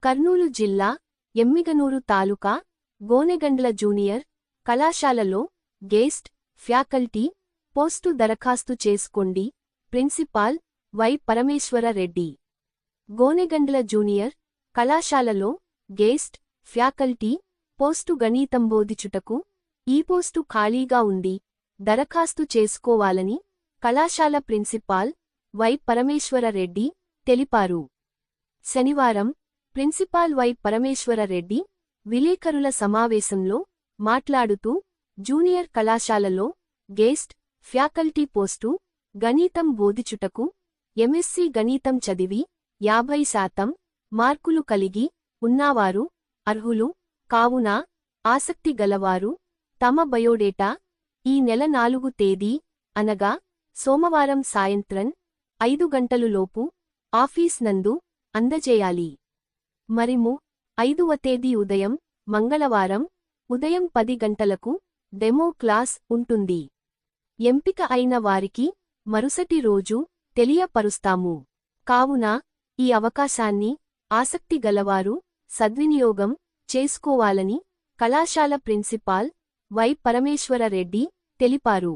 కర్నూలు జిల్లా ఎమ్మిగనూరు తాలూకా గోనెగండ్ల జూనియర్ కళాశాలలో గెస్ట్ ఫ్యాకల్టీ పోస్టు దరఖాస్తు చేసుకోండి. Principal Y Parameswara Reddy. Gonegandla junior కళాశాలలో గెస్ట్ ఫ్యాకల్టీ పోస్టు గణితం బోధించుటకు ఈ పోస్టు ఖాళీగా ఉంది. దరఖాస్తు చేసుకోవాలని కళాశాల ప్రిన్సిపాల్ వై పరమేశ్వర రెడ్డి తెలిపారు. శనివారం ప్రిన్సిపాల్ వై పరమేశ్వర రెడ్డి విలేకరుల సమావేశంలో మాట్లాడుతూ జూనియర్ కళాశాలలో గెస్ట్ ఫ్యాకల్టీ పోస్టు గణితం బోధించుటకు ఎంఎస్సీ గణితం చదివి 50% మార్కులు కలిగి ఉన్నవారు అర్హులు కావున ఆసక్తి గలవారు తమ బయోడేటా ఈ నెల 4 తేదీ అనగా సోమవారం సాయంత్రం 5 గంటలులోపు ఆఫీస్ నందు అందజేయాలి. మరిము 5వ తేదీ ఉదయం మంగళవారం ఉదయం 10 గంటలకు డెమో క్లాస్ ఉంటుంది. ఎంపిక అయిన వారికి మరుసటి రోజు తెలియపరుస్తాము. కావున ఈ అవకాశాన్ని ఆసక్తి గలవారు సద్వినియోగం చేసుకోవాలని కళాశాల ప్రిన్సిపాల్ వై పరమేశ్వర రెడ్డి తెలిపారు.